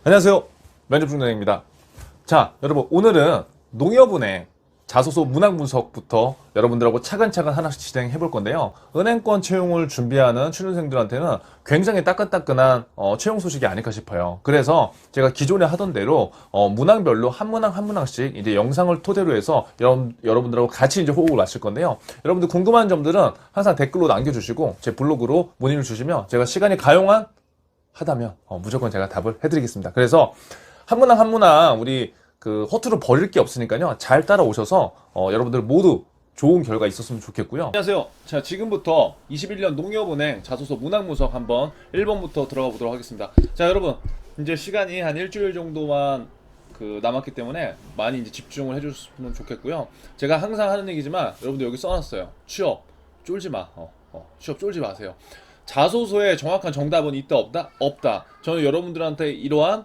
안녕하세요. 면접중단입니다. 자, 여러분 오늘은 농협은행 자소서 문항 분석부터 여러분들하고 차근차근 하나씩 진행해 볼 건데요. 은행권 채용을 준비하는 취준생들한테는 굉장히 따끈따끈한 채용 소식이 아닐까 싶어요. 그래서 제가 기존에 하던 대로 문항별로 한 문항 한 문항씩 이제 영상을 토대로 해서 여러분들하고 같이 이제 호흡을 맞출 건데요. 여러분들 궁금한 점들은 항상 댓글로 남겨주시고 제 블로그로 문의를 주시면 제가 시간이 하다면 무조건 제가 답을 해드리겠습니다. 그래서 한 문항 한 문항 우리 그 허투루 버릴 게 없으니까요. 잘 따라오셔서 여러분들 모두 좋은 결과 있었으면 좋겠고요. 안녕하세요. 자, 지금부터 21년 농협은행 자소서 문항 분석 한번 1번부터 들어가 보도록 하겠습니다. 자, 여러분 이제 시간이 한 일주일 정도만 남았기 때문에 많이 이제 집중을 해주셨으면 좋겠고요. 제가 항상 하는 얘기지만 여러분들 여기 써놨어요. 취업 쫄지 마. 취업 쫄지 마세요. 자소서에 정확한 정답은 있다 없다? 없다. 저는 여러분들한테 이러한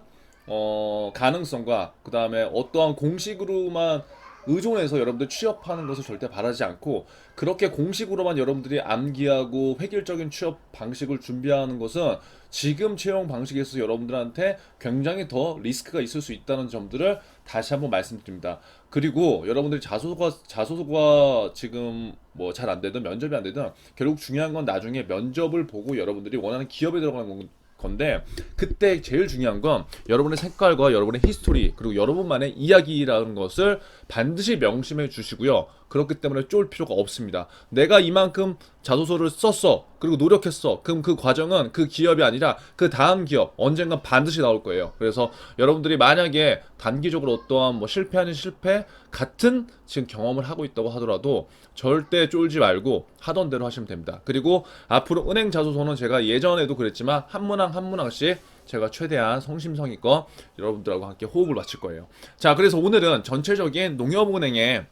가능성과 그 다음에 어떠한 공식으로만 의존해서 여러분들 취업하는 것을 절대 바라지 않고, 그렇게 공식으로만 여러분들이 암기하고 획일적인 취업 방식을 준비하는 것은 지금 채용 방식에서 여러분들한테 굉장히 더 리스크가 있을 수 있다는 점들을 다시 한번 말씀드립니다. 그리고 여러분들이 자소서가 지금 뭐 잘 안 되든 면접이 안 되든 결국 중요한 건 나중에 면접을 보고 여러분들이 원하는 기업에 들어가는 건데, 그때 제일 중요한 건 여러분의 색깔과 여러분의 히스토리 그리고 여러분만의 이야기라는 것을 반드시 명심해 주시고요. 그렇기 때문에 쫄 필요가 없습니다. 내가 이만큼 자소서를 썼어, 그리고 노력했어, 그럼 그 과정은 그 기업이 아니라 그 다음 기업 언젠간 반드시 나올 거예요. 그래서 여러분들이 만약에 단기적으로 어떠한 뭐 실패 아닌 실패 같은 지금 경험을 하고 있다고 하더라도 절대 쫄지 말고 하던 대로 하시면 됩니다. 그리고 앞으로 은행 자소서는 제가 예전에도 그랬지만 한 문항 한 문항씩 제가 최대한 성심성의껏 여러분들하고 함께 호흡을 맞출 거예요. 자, 그래서 오늘은 전체적인 농협은행의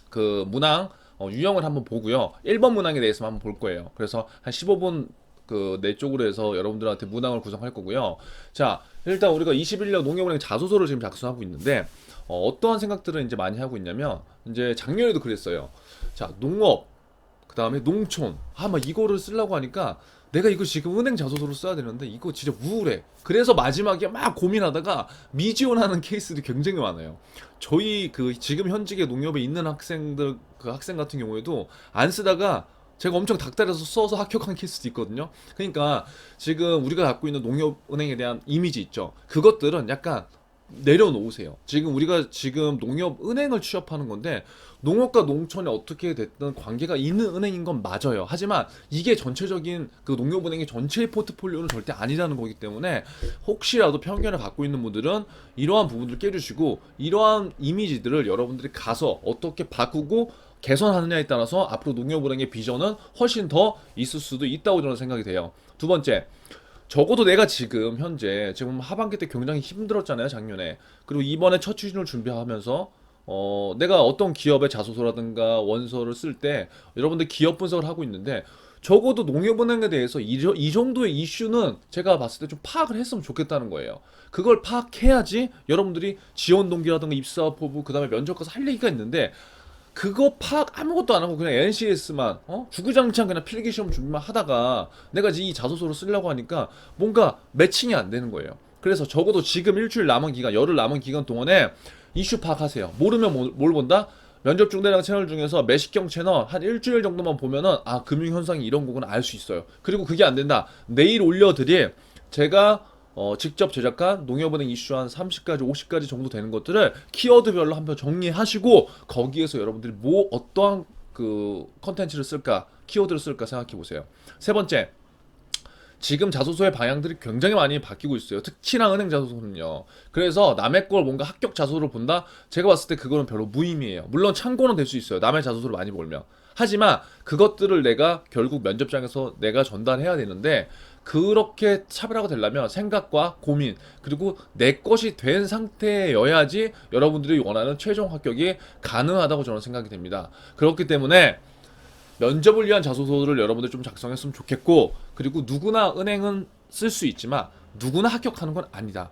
그 문항 유형을 한번 보고요. 1번 문항에 대해서 한번 볼 거예요. 그래서 한 15분 내 쪽으로 해서 여러분들한테 문항을 구성할 거고요. 자, 일단 우리가 21년 농협은행 자소서를 지금 작성하고 있는데 어떠한 생각들을 이제 많이 하고 있냐면, 이제 작년에도 그랬어요. 자, 농업, 그 다음에 농촌, 막 이거를 쓰려고 하니까 내가 이거 지금 은행 자소서로 써야 되는데 이거 진짜 우울해. 그래서 마지막에 막 고민하다가 미지원하는 케이스들이 굉장히 많아요. 저희 지금 현직에 농협에 있는 학생들, 그 학생 같은 경우에도 안 쓰다가 제가 엄청 닥달해서 써서 합격한 케이스도 있거든요. 그러니까 지금 우리가 갖고 있는 농협은행에 대한 이미지 있죠. 그것들은 약간 내려놓으세요. 우리가 지금 농협은행을 취업하는 건데, 농업과 농촌에 어떻게 됐든 관계가 있는 은행인 건 맞아요. 하지만 이게 전체적인 그 농협은행의 전체의 포트폴리오는 절대 아니라는 거기 때문에 혹시라도 편견을 갖고 있는 분들은 이러한 부분들을 깨주시고, 이러한 이미지들을 여러분들이 가서 어떻게 바꾸고 개선하느냐에 따라서 앞으로 농협은행의 비전은 훨씬 더 있을 수도 있다고 저는 생각이 돼요. 두 번째, 적어도 내가 지금 현재 지금 하반기 때 굉장히 힘들었잖아요, 작년에. 그리고 이번에 첫 취준을 준비하면서 내가 어떤 기업의 자소서라든가 원서를 쓸 때 여러분들 기업 분석을 하고 있는데, 적어도 농협은행에 대해서 이 정도의 이슈는 제가 봤을 때 좀 파악을 했으면 좋겠다는 거예요. 그걸 파악해야지 여러분들이 지원 동기라든가 입사 포부, 그 다음에 면접 가서 할 얘기가 있는데, 그거 파악 아무것도 안 하고 그냥 NCS만 주구장창 그냥 필기시험 준비만 하다가 내가 이 자소서로 쓰려고 하니까 뭔가 매칭이 안 되는 거예요. 그래서 적어도 지금 일주일 남은 기간, 열흘 남은 기간 동안에 이슈 파악하세요. 모르면 뭘 본다? 면접 중대량 채널 중에서 매식경 채널 한 일주일 정도만 보면은 금융 현상이 이런 거구나 알 수 있어요. 그리고 그게 안 된다, 내일 올려드릴 제가 직접 제작한 농협은행 이슈 한 30가지, 50가지 정도 되는 것들을 키워드별로 한번 정리하시고, 거기에서 여러분들이 어떠한 컨텐츠를 쓸까, 키워드를 쓸까 생각해 보세요. 세 번째, 지금 자소서의 방향들이 굉장히 많이 바뀌고 있어요. 특히나 은행 자소서는요. 그래서 남의 걸 뭔가 합격 자소서를 본다? 제가 봤을 때 그거는 별로 무의미해요. 물론 참고는 될 수 있어요, 남의 자소서를 많이 보면. 하지만 그것들을 내가 결국 면접장에서 내가 전달해야 되는데, 그렇게 차별화가 되려면 생각과 고민, 그리고 내 것이 된 상태여야지 여러분들이 원하는 최종 합격이 가능하다고 저는 생각이 됩니다. 그렇기 때문에 면접을 위한 자소서를 여러분들 좀 작성했으면 좋겠고, 그리고 누구나 은행은 쓸 수 있지만 누구나 합격하는 건 아니다.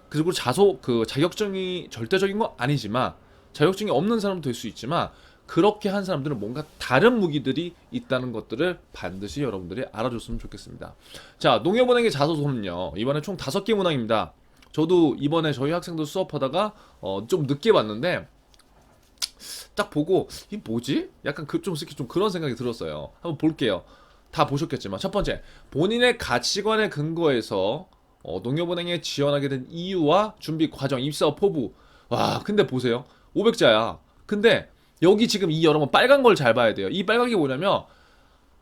그리고 자격증이 절대적인 건 아니지만, 자격증이 없는 사람도 될 수 있지만, 그렇게 한 사람들은 뭔가 다른 무기들이 있다는 것들을 반드시 여러분들이 알아줬으면 좋겠습니다. 자, 농협은행의 자소서는요, 이번에 총 5개 문항입니다. 저도 이번에 저희 학생들 수업하다가 좀 늦게 봤는데 딱 보고 이 뭐지? 약간 좀 솔직히 좀 그런 생각이 들었어요. 한번 볼게요. 다 보셨겠지만 첫 번째, 본인의 가치관에 근거해서 농협은행에 지원하게 된 이유와 준비 과정, 입사 포부. 와, 근데 보세요. 500자야. 근데 여기 지금 이 여러분 빨간 걸 잘 봐야 돼요. 이 빨간 게 뭐냐면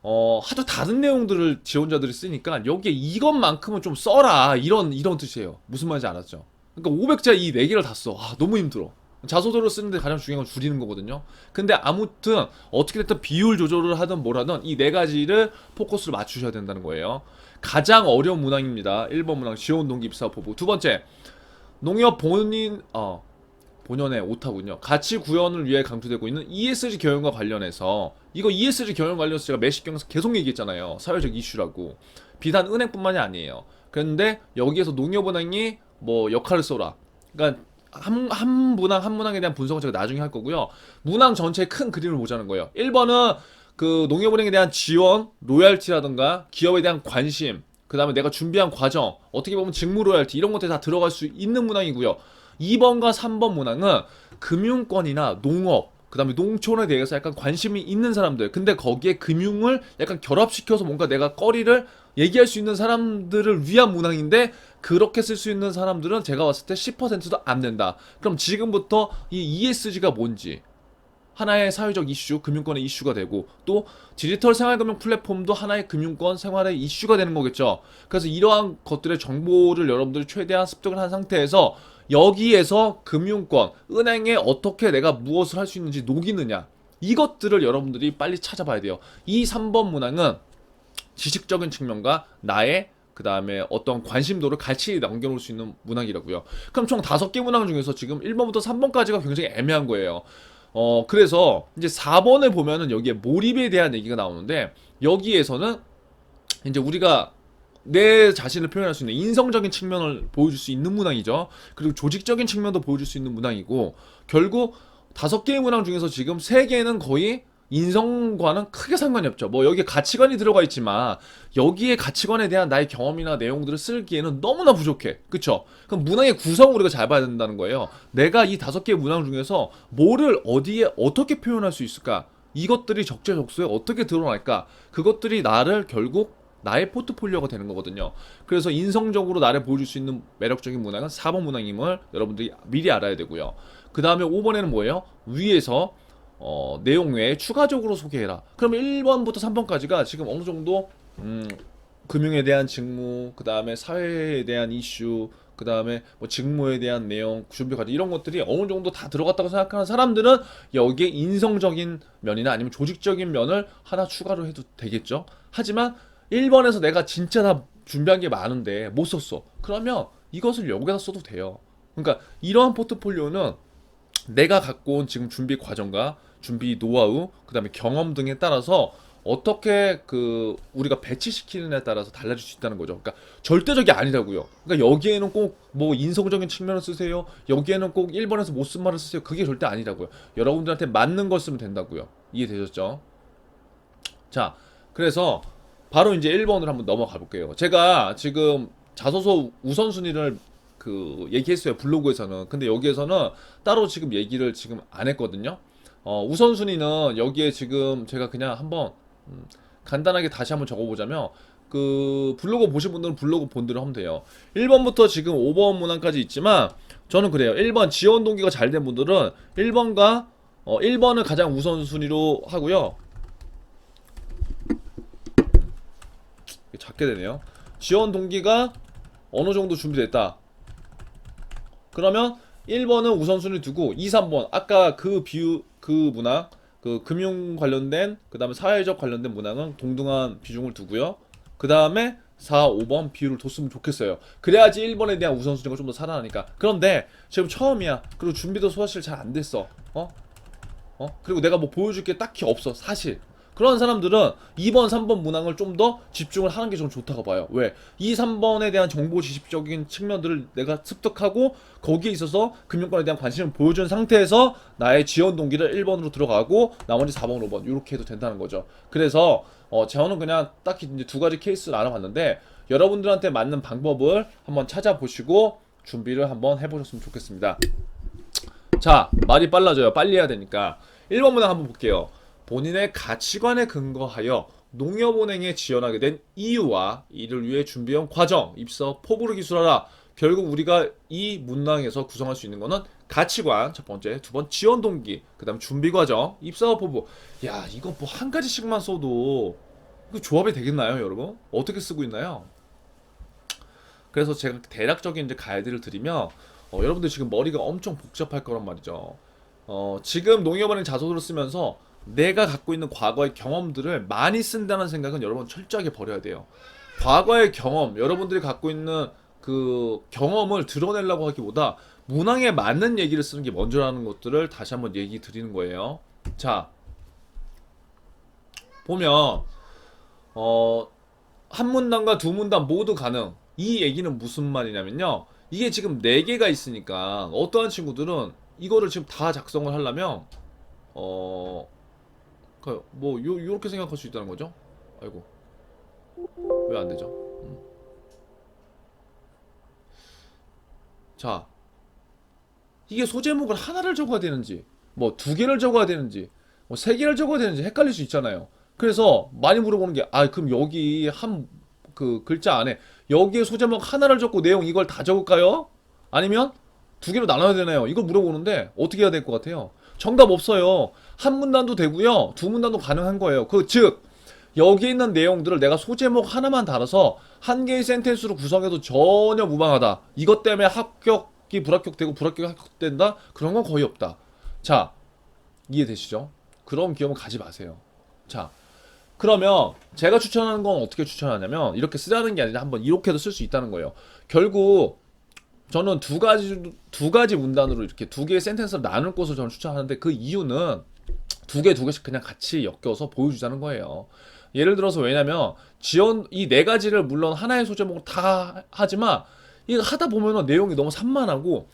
하도 다른 내용들을 지원자들이 쓰니까 여기에 이것만큼은 좀 써라 이런 뜻이에요. 무슨 말인지 알았죠? 그러니까 500자 이 4개를 다 써. 아, 너무 힘들어. 자소서를 쓰는데 가장 중요한 건 줄이는 거거든요. 근데 아무튼 어떻게 됐든 비율 조절을 하든 뭘 하든 이 4가지를 포커스를 맞추셔야 된다는 거예요. 가장 어려운 문항입니다. 1번 문항 지원 동기 입사 포부. 두 번째, 농협 본연의 오타군요. 가치 구현을 위해 강조되고 있는 ESG 경영과 관련해서 이거 ESG 경영 관련해서 제가 매식경에서 계속 얘기했잖아요. 사회적 이슈라고. 비단 은행뿐만이 아니에요. 그런데 여기에서 농협은행이 뭐 역할을 써라. 그러니까 한 문항 한 문항에 대한 분석은 제가 나중에 할 거고요. 문항 전체의 큰 그림을 보자는 거예요. 1번은 그 농협은행에 대한 지원, 로얄티라든가 기업에 대한 관심, 그 다음에 내가 준비한 과정, 어떻게 보면 직무 로얄티 이런 것들이 다 들어갈 수 있는 문항이고요. 2번과 3번 문항은 금융권이나 농업, 그 다음에 농촌에 대해서 약간 관심이 있는 사람들, 근데 거기에 금융을 약간 결합시켜서 뭔가 내가 거리를 얘기할 수 있는 사람들을 위한 문항인데 그렇게 쓸 수 있는 사람들은 제가 봤을 때 10%도 안 된다. 그럼 지금부터 이 ESG가 뭔지, 하나의 사회적 이슈, 금융권의 이슈가 되고 또 디지털 생활금융 플랫폼도 하나의 금융권 생활의 이슈가 되는 거겠죠. 그래서 이러한 것들의 정보를 여러분들이 최대한 습득을 한 상태에서 여기에서 금융권, 은행에 어떻게 내가 무엇을 할 수 있는지 녹이느냐, 이것들을 여러분들이 빨리 찾아봐야 돼요. 이 3번 문항은 지식적인 측면과 나의 그 다음에 어떤 관심도를 같이 남겨놓을 수 있는 문항이라고요. 그럼 총 5개 문항 중에서 지금 1번부터 3번까지가 굉장히 애매한 거예요. 그래서 이제 4번을 보면은 여기에 몰입에 대한 얘기가 나오는데 여기에서는 이제 우리가 내 자신을 표현할 수 있는 인성적인 측면을 보여줄 수 있는 문항이죠. 그리고 조직적인 측면도 보여줄 수 있는 문항이고 결국 5개의 문항 중에서 지금 3개는 거의 인성과는 크게 상관이 없죠. 뭐 여기에 가치관이 들어가 있지만 여기에 가치관에 대한 나의 경험이나 내용들을 쓰기에는 너무나 부족해. 그쵸? 그럼 문항의 구성을 우리가 잘 봐야 된다는 거예요. 내가 이 5개의 문항 중에서 뭐를 어디에 어떻게 표현할 수 있을까? 이것들이 적재적소에 어떻게 드러날까? 그것들이 나를 결국 나의 포트폴리오가 되는 거거든요. 그래서 인성적으로 나를 보여줄 수 있는 매력적인 문항은 4번 문항임을 여러분들이 미리 알아야 되고요. 그 다음에 5번에는 뭐예요? 위에서 내용 외에 추가적으로 소개해라. 그러면 1번부터 3번까지가 지금 어느 정도 금융에 대한 직무, 그 다음에 사회에 대한 이슈, 그 다음에 뭐 직무에 대한 내용, 준비 과정 이런 것들이 어느 정도 다 들어갔다고 생각하는 사람들은 여기에 인성적인 면이나 아니면 조직적인 면을 하나 추가로 해도 되겠죠. 하지만 1번에서 내가 진짜 다 준비한 게 많은데 못 썼어. 그러면 이것을 여기다 써도 돼요. 그러니까 이러한 포트폴리오는 내가 갖고 온 지금 준비 과정과 준비 노하우, 그 다음에 경험 등에 따라서 어떻게 그 우리가 배치시키느냐에 따라서 달라질 수 있다는 거죠. 그러니까 절대적이 아니라고요. 그러니까 여기에는 꼭 뭐 인성적인 측면을 쓰세요. 여기에는 꼭 1번에서 못 쓴 말을 쓰세요. 그게 절대 아니라고요. 여러분들한테 맞는 걸 쓰면 된다고요. 이해되셨죠? 자, 그래서 바로 이제 1번으로 한번 넘어가 볼게요. 제가 지금 자소서 우선순위를 그 얘기했어요. 블로그에서는. 근데 여기에서는 따로 지금 얘기를 지금 안 했거든요. 우선순위는 여기에 지금 제가 그냥 한번 간단하게 다시 한번 적어보자면 그 블로그 보신 분들은 블로그 본 대로 하면 돼요. 1번부터 지금 5번 문항까지 있지만 저는 그래요. 1번 지원 동기가 잘 된 분들은 1번과 1번을 가장 우선순위로 하고요. 작게 되네요. 지원 동기가 어느 정도 준비됐다. 그러면 1번은 우선순위 두고 2, 3번 아까 그 비유 그 문항 그 금융 관련된 그 다음에 사회적 관련된 문항은 동등한 비중을 두고요. 그 다음에 4, 5번 비율을 뒀으면 좋겠어요. 그래야지 1번에 대한 우선순위가 좀 더 살아나니까. 그런데 지금 처음이야. 그리고 준비도 사실 잘 안 됐어. 그리고 내가 뭐 보여줄 게 딱히 없어 사실. 그런 사람들은 2번, 3번 문항을 좀 더 집중을 하는 게 좀 좋다고 봐요. 왜? 2, 3번에 대한 정보 지식적인 측면들을 내가 습득하고 거기에 있어서 금융권에 대한 관심을 보여준 상태에서 나의 지원 동기를 1번으로 들어가고 나머지 4번, 5번 이렇게 해도 된다는 거죠. 그래서 저는 그냥 딱히 이제 2가지 케이스를 알아봤는데 여러분들한테 맞는 방법을 한번 찾아보시고 준비를 한번 해보셨으면 좋겠습니다. 자, 말이 빨라져요. 빨리 해야 되니까. 1번 문항 한번 볼게요. 본인의 가치관에 근거하여 농협은행에 지원하게 된 이유와 이를 위해 준비한 과정, 입사, 포부를 기술하라. 결국 우리가 이 문항에서 구성할 수 있는 거는 가치관, 첫 번째, 두 번 지원 동기, 그 다음 준비 과정, 입사와 포부. 야, 이거 뭐 한 가지씩만 써도 이거 조합이 되겠나요, 여러분? 어떻게 쓰고 있나요? 그래서 제가 대략적인 이제 가이드를 드리면 여러분들 지금 머리가 엄청 복잡할 거란 말이죠. 지금 농협은행 자소서를 쓰면서 내가 갖고 있는 과거의 경험들을 많이 쓴다는 생각은 여러분 철저하게 버려야 돼요. 과거의 경험, 여러분들이 갖고 있는 그 경험을 드러내려고 하기보다 문항에 맞는 얘기를 쓰는 게 먼저라는 것들을 다시 한번 얘기 드리는 거예요. 자, 보면 한 문단과 두 문단 모두 가능. 이 얘기는 무슨 말이냐면요. 이게 지금 4개가 있으니까 어떠한 친구들은 이거를 지금 다 작성을 하려면 뭐 요렇게 생각할 수 있다는 거죠. 아이고, 왜 안 되죠? 자, 이게 소제목을 하나를 적어야 되는지 뭐 2개를 적어야 되는지 뭐 3개를 적어야 되는지 헷갈릴 수 있잖아요. 그래서 많이 물어보는 게, 그럼 여기 한 그 글자 안에 여기에 소제목 하나를 적고 내용 이걸 다 적을까요? 아니면 2개로 나눠야 되나요? 이걸 물어보는데 어떻게 해야 될 것 같아요? 정답 없어요. 한 문단도 되고요, 2문단도 가능한 거예요. 즉 여기 있는 내용들을 내가 소제목 하나만 달아서 한 개의 센텐스로 구성해도 전혀 무방하다. 이것 때문에 합격이 불합격되고 불합격이 합격된다? 그런 건 거의 없다. 자, 이해되시죠? 그런 기업은 가지 마세요. 자, 그러면 제가 추천하는 건 어떻게 추천하냐면 이렇게 쓰라는 게 아니라 한번 이렇게도 쓸 수 있다는 거예요. 결국 저는 두 가지 문단으로 이렇게 2개의 센텐스를 나눌 것을 저는 추천하는데, 그 이유는 2개씩 그냥 같이 엮여서 보여주자는 거예요. 예를 들어서, 왜냐면 지원 이 4가지를 물론 하나의 소제목으로 다 하지만 이거 하다 보면은 내용이 너무 산만하고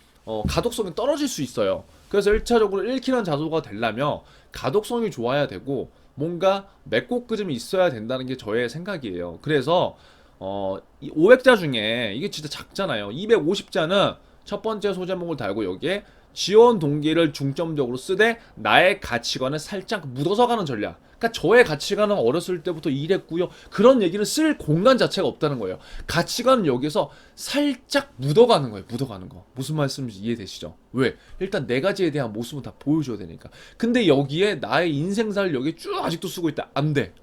가독성이 떨어질 수 있어요. 그래서 1차적으로 읽히는 자소가 되려면 가독성이 좋아야 되고 뭔가 맺고 끄짐이 있어야 된다는 게 저의 생각이에요. 그래서 이 500자 중에 이게 진짜 작잖아요. 250자는 첫 번째 소제목을 달고 여기에 지원 동기를 중점적으로 쓰되 나의 가치관을 살짝 묻어서 가는 전략. 그러니까 저의 가치관은 어렸을 때부터 이랬고요, 그런 얘기를 쓸 공간 자체가 없다는 거예요. 가치관은 여기서 살짝 묻어가는 거예요. 묻어가는 거. 무슨 말씀인지 이해되시죠? 왜? 일단 4가지에 대한 모습은 다 보여줘야 되니까. 근데 여기에 나의 인생사를 여기 쭉 아직도 쓰고 있다. 안 돼.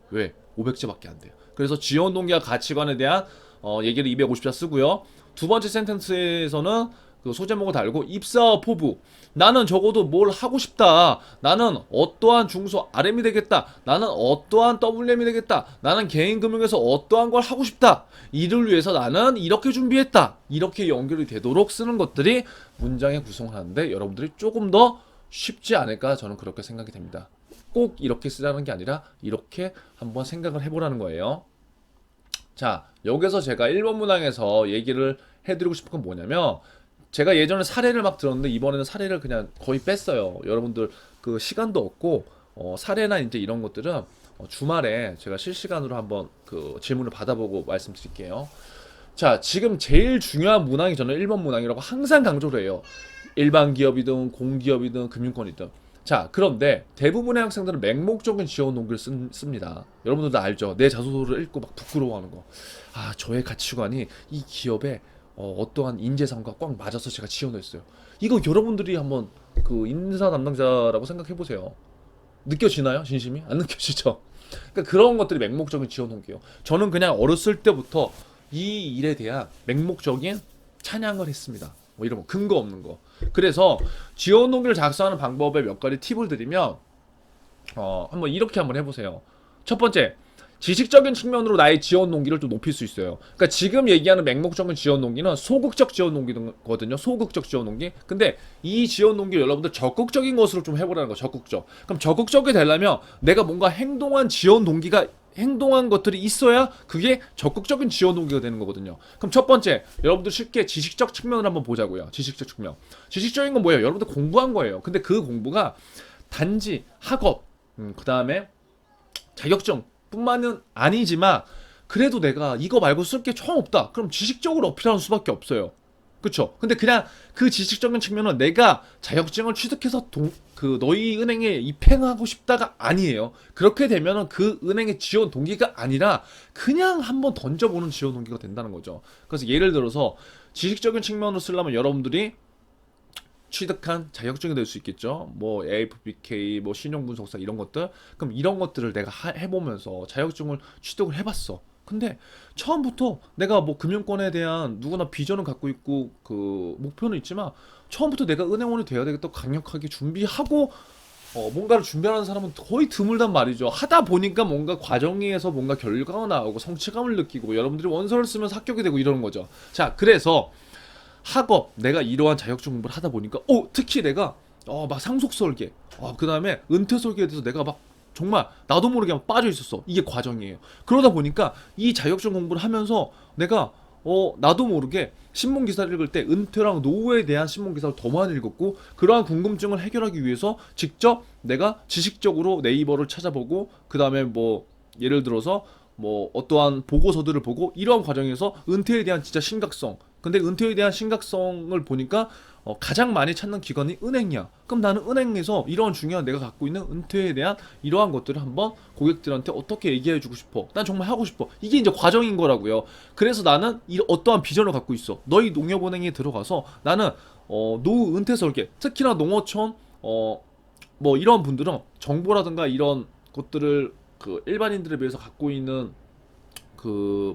왜? 500자밖에 안 돼요. 그래서 지원 동기와 가치관에 대한 얘기를 250자 쓰고요. 두 번째 센텐스에서는 그 소제목을 달고 입사와 포부. 나는 적어도 뭘 하고 싶다. 나는 어떠한 중소 RM이 되겠다. 나는 어떠한 WM이 되겠다. 나는 개인금융에서 어떠한 걸 하고 싶다. 이를 위해서 나는 이렇게 준비했다. 이렇게 연결이 되도록 쓰는 것들이 문장의 구성하는데 여러분들이 조금 더 쉽지 않을까, 저는 그렇게 생각이 됩니다. 꼭 이렇게 쓰라는 게 아니라 이렇게 한번 생각을 해보라는 거예요. 자, 여기서 제가 1번 문항에서 얘기를 해드리고 싶은 건 뭐냐면, 제가 예전에 사례를 막 들었는데 이번에는 사례를 그냥 거의 뺐어요. 여러분들 그 시간도 없고 사례나 이제 이런 것들은 주말에 제가 실시간으로 한번 그 질문을 받아보고 말씀드릴게요. 자, 지금 제일 중요한 문항이 저는 1번 문항이라고 항상 강조를 해요. 일반 기업이든 공기업이든 금융권이든. 자, 그런데 대부분의 학생들은 맹목적인 지원 동기를 씁니다. 여러분들도 알죠? 내 자소서를 읽고 막 부끄러워하는 거. 저의 가치관이 이 기업에 어떠한 인재상과 꽉 맞아서 제가 지원을 했어요. 이거 여러분들이 한번 그 인사 담당자라고 생각해 보세요. 느껴지나요? 진심이? 안 느껴지죠? 그러니까 그런 것들이 맹목적인 지원 동기예요. 저는 그냥 어렸을 때부터 이 일에 대한 맹목적인 찬양을 했습니다. 뭐 이런 거, 근거 없는 거. 그래서 지원 동기를 작성하는 방법에 몇 가지 팁을 드리면 한번 이렇게 한번 해보세요. 첫 번째, 지식적인 측면으로 나의 지원 동기를 좀 높일 수 있어요. 그러니까 지금 얘기하는 맹목적인 지원 동기는 소극적 지원 동기거든요. 소극적 지원 동기. 근데 이 지원 동기를 여러분들 적극적인 것으로 좀 해보라는 거. 적극적. 그럼 적극적이 되려면 내가 뭔가 행동한 지원 동기가, 행동한 것들이 있어야 그게 적극적인 지원 동기가 되는 거거든요. 그럼 첫 번째, 여러분들 쉽게 지식적 측면을 한번 보자고요. 지식적 측면. 지식적인 건 뭐예요? 여러분들 공부한 거예요. 근데 그 공부가 단지 학업, 그 다음에 자격증 뿐만은 아니지만 그래도 내가 이거 말고 쓸 게 총 없다. 그럼 지식적으로 어필하는 수밖에 없어요. 그쵸? 근데 그냥 그 지식적인 측면은 내가 자격증을 취득해서 너희 은행에 입행하고 싶다가 아니에요. 그렇게 되면은 그 은행의 지원 동기가 아니라 그냥 한번 던져보는 지원 동기가 된다는 거죠. 그래서 예를 들어서 지식적인 측면으로 쓰려면 여러분들이 취득한 자격증이 될 수 있겠죠. 뭐 AFPK, 뭐 신용분석사 이런 것들. 그럼 이런 것들을 내가 해보면서 자격증을 취득을 해봤어. 근데 처음부터 내가 뭐 금융권에 대한 누구나 비전을 갖고 있고 그 목표는 있지만 처음부터 내가 은행원이 돼야 되겠다 강력하게 준비하고 뭔가를 준비하는 사람은 거의 드물단 말이죠. 하다 보니까 뭔가 과정에서 뭔가 결과가 나오고 성취감을 느끼고 여러분들이 원서를 쓰면서 합격이 되고 이러는 거죠. 자, 그래서 학업 내가 이러한 자격증 공부를 하다 보니까 특히 내가 막 상속 설계 그 다음에 은퇴 설계에 대해서 내가 막 정말 나도 모르게 막 빠져 있었어. 이게 과정이에요. 그러다 보니까 이 자격증 공부를 하면서 내가 나도 모르게 신문 기사를 읽을 때 은퇴랑 노후에 대한 신문 기사를 더 많이 읽었고 그러한 궁금증을 해결하기 위해서 직접 내가 지식적으로 네이버를 찾아보고 그 다음에 뭐 예를 들어서 뭐 어떠한 보고서들을 보고 이러한 과정에서 은퇴에 대한 진짜 심각성 근데 은퇴에 대한 심각성을 보니까 가장 많이 찾는 기관이 은행이야. 그럼 나는 은행에서 이러한 중요한 내가 갖고 있는 은퇴에 대한 이러한 것들을 한번 고객들한테 어떻게 얘기해주고 싶어. 난 정말 하고 싶어. 이게 이제 과정인 거라고요. 그래서 나는 어떠한 비전을 갖고 있어. 너희 농협은행에 들어가서 나는 노후 은퇴 설계, 특히나 농어촌 뭐 이런 분들은 정보라든가 이런 것들을 그 일반인들에 비해서 갖고 있는 그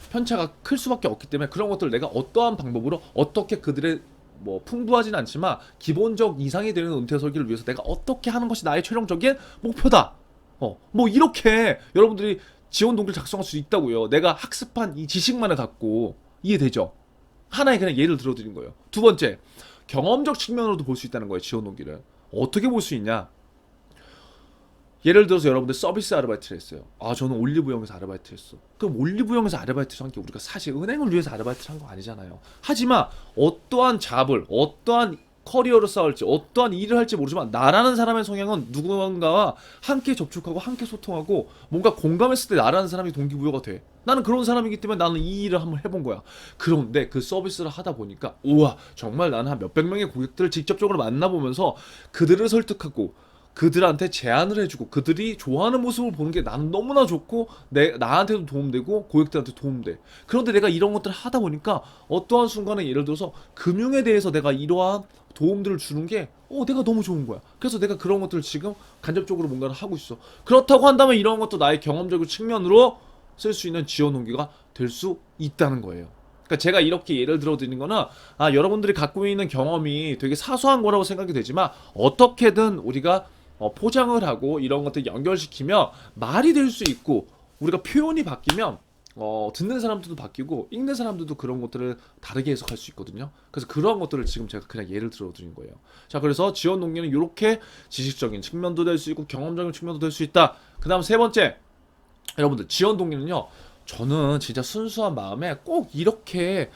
편차가 클 수밖에 없기 때문에 그런 것들을 내가 어떠한 방법으로 어떻게 그들의 뭐 풍부하진 않지만 기본적 이상이 되는 은퇴 설계를 위해서 내가 어떻게 하는 것이 나의 최종적인 목표다. 뭐 이렇게 여러분들이 지원 동기를 작성할 수 있다고요. 내가 학습한 이 지식만을 갖고 이해되죠? 하나의 그냥 예를 들어드린 거예요. 두 번째, 경험적 측면으로도 볼 수 있다는 거예요. 지원 동기를 어떻게 볼 수 있냐? 예를 들어서 여러분들 서비스 아르바이트를 했어요. 저는 올리브영에서 아르바이트 했어. 그럼 올리브영에서 아르바이트를 한 게 우리가 사실 은행을 위해서 아르바이트를 한 거 아니잖아요. 하지만 어떠한 잡을 어떠한 커리어를 쌓을지 어떠한 일을 할지 모르지만 나라는 사람의 성향은 누군가와 함께 접촉하고 함께 소통하고 뭔가 공감했을 때 나라는 사람이 동기부여가 돼. 나는 그런 사람이기 때문에 나는 이 일을 한번 해본 거야. 그런데 그 서비스를 하다 보니까 우와 정말 나는 한 몇백 명의 고객들을 직접적으로 만나보면서 그들을 설득하고 그들한테 제안을 해주고 그들이 좋아하는 모습을 보는 게 나는 너무나 좋고 나한테도 도움되고 고객들한테 도움돼. 그런데 내가 이런 것들을 하다 보니까 어떠한 순간에 예를 들어서 금융에 대해서 내가 이러한 도움들을 주는 게 내가 너무 좋은 거야. 그래서 내가 그런 것들을 지금 간접적으로 뭔가를 하고 있어. 그렇다고 한다면 이런 것도 나의 경험적인 측면으로 쓸 수 있는 지원 동기가 될 수 있다는 거예요. 그러니까 제가 이렇게 예를 들어 드리는 거는 여러분들이 갖고 있는 경험이 되게 사소한 거라고 생각이 되지만 어떻게든 우리가 포장을 하고 이런 것들 연결시키면 말이 될 수 있고 우리가 표현이 바뀌면 듣는 사람들도 바뀌고 읽는 사람들도 그런 것들을 다르게 해석할 수 있거든요. 그래서 그런 것들을 지금 제가 그냥 예를 들어 드린 거예요. 자, 그래서 지원 동기는 이렇게 지식적인 측면도 될 수 있고 경험적인 측면도 될 수 있다. 그 다음 세 번째, 여러분들 지원 동기는요, 저는 진짜 순수한 마음에 꼭 이렇게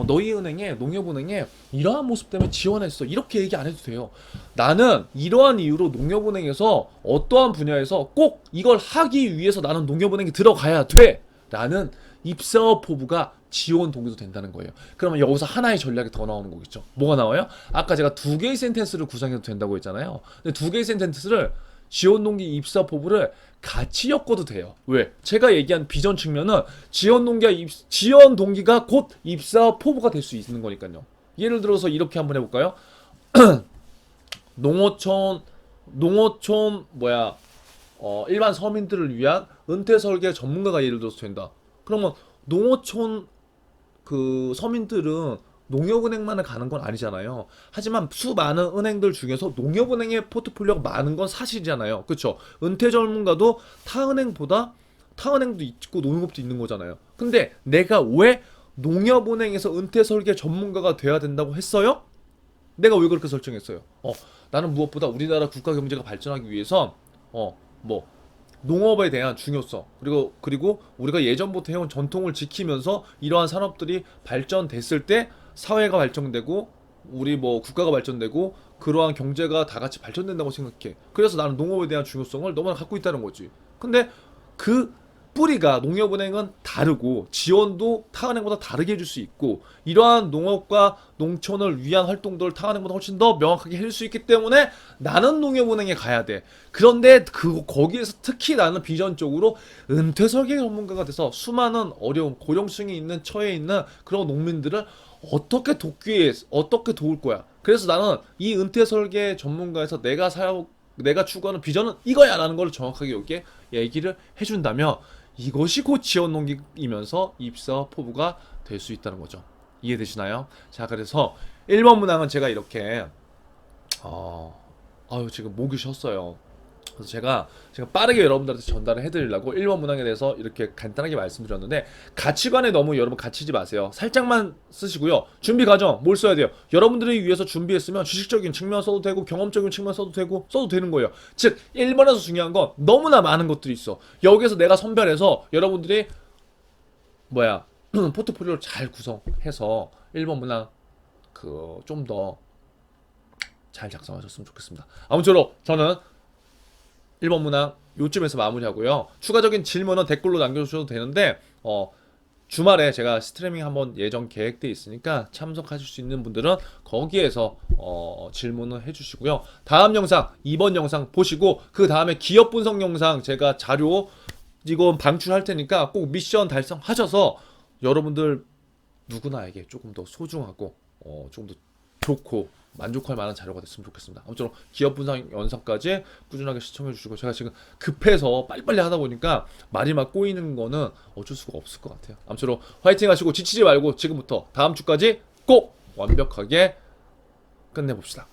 너희 은행에 농협은행에 이러한 모습 때문에 지원했어 이렇게 얘기 안 해도 돼요. 나는 이러한 이유로 농협은행에서 어떠한 분야에서 꼭 이걸 하기 위해서 나는 농협은행에 들어가야 돼 라는 입사업 포부가 지원 동기도 된다는 거예요. 그러면 여기서 하나의 전략이 더 나오는 거겠죠. 뭐가 나와요? 아까 제가 두 개의 센텐스를 구성해도 된다고 했잖아요. 근데 두 개의 센텐스를 지원 동기 입사 포부를 같이 엮어도 돼요. 왜? 제가 얘기한 비전 측면은 지원 동기가 곧 입사 포부가 될 수 있는 거니까요. 예를 들어서 이렇게 한번 해볼까요? 농어촌 일반 서민들을 위한 은퇴 설계 전문가가 예를 들어서 된다. 그러면 농어촌 그 서민들은 농협은행만을 가는 건 아니잖아요. 하지만 수많은 은행들 중에서 농협은행의 포트폴리오가 많은 건 사실이잖아요. 그렇죠? 은퇴 전문가도 타은행도 있고 농협도 있는 거잖아요. 근데 내가 왜 농협은행에서 은퇴 설계 전문가가 돼야 된다고 했어요? 내가 왜 그렇게 설정했어요? 나는 무엇보다 우리나라 국가 경제가 발전하기 위해서 농업에 대한 중요성 그리고 우리가 예전부터 해온 전통을 지키면서 이러한 산업들이 발전됐을 때 사회가 발전되고 우리 국가가 발전되고 그러한 경제가 다 같이 발전된다고 생각해. 그래서 나는 농업에 대한 중요성을 너무나 갖고 있다는 거지. 근데 그 뿌리가 농협은행은 다르고 지원도 타은행보다 다르게 해줄 수 있고 이러한 농업과 농촌을 위한 활동들을 타은행보다 훨씬 더 명확하게 해줄 수 있기 때문에 나는 농협은행에 가야 돼. 그런데 거기에서 특히 나는 비전적으로 은퇴 설계 전문가가 돼서 수많은 어려움, 고령층이 있는 처해 있는 그런 농민들을 어떻게 도울 거야. 그래서 나는 이 은퇴 설계 전문가에서 내가 추구하는 비전은 이거야라는 걸 정확하게 여기에 얘기를 해준다면 이것이 곧 지원농기이면서 입사 포부가 될 수 있다는 거죠. 이해되시나요? 자, 그래서 1번 문항은 제가 이렇게 지금 목이 쉬었어요. 그래서 제가 빠르게 여러분들한테 전달을 해드리려고 1번 문항에 대해서 이렇게 간단하게 말씀드렸는데 가치관에 너무 여러분 갇히지 마세요. 살짝만 쓰시고요. 준비 과정 뭘 써야 돼요? 여러분들이 위해서 준비했으면 지식적인 측면 써도 되고 경험적인 측면 써도 되는 거예요. 즉 1번에서 중요한 건 너무나 많은 것들이 있어. 여기에서 내가 선별해서 여러분들이 포트폴리오를 잘 구성해서 1번 문항 좀 더 잘 작성하셨으면 좋겠습니다. 아무쪼록 저는 1번 문항 요쯤에서 마무리하고요. 추가적인 질문은 댓글로 남겨주셔도 되는데 주말에 제가 스트리밍 한번 예정 계획돼 있으니까 참석하실 수 있는 분들은 거기에서 질문을 해주시고요. 다음 영상 2번 영상 보시고 그 다음에 기업 분석 영상 제가 자료 이건 방출할 테니까 꼭 미션 달성하셔서 여러분들 누구나에게 조금 더 소중하고 조금 더 좋고 만족할 만한 자료가 됐으면 좋겠습니다. 아무쪼록 기업 분석 영상까지 꾸준하게 시청해 주시고 제가 지금 급해서 빨리빨리 하다 보니까 말이 막 꼬이는 거는 어쩔 수가 없을 것 같아요. 아무쪼록 화이팅 하시고 지치지 말고 지금부터 다음 주까지 꼭 완벽하게 끝내봅시다.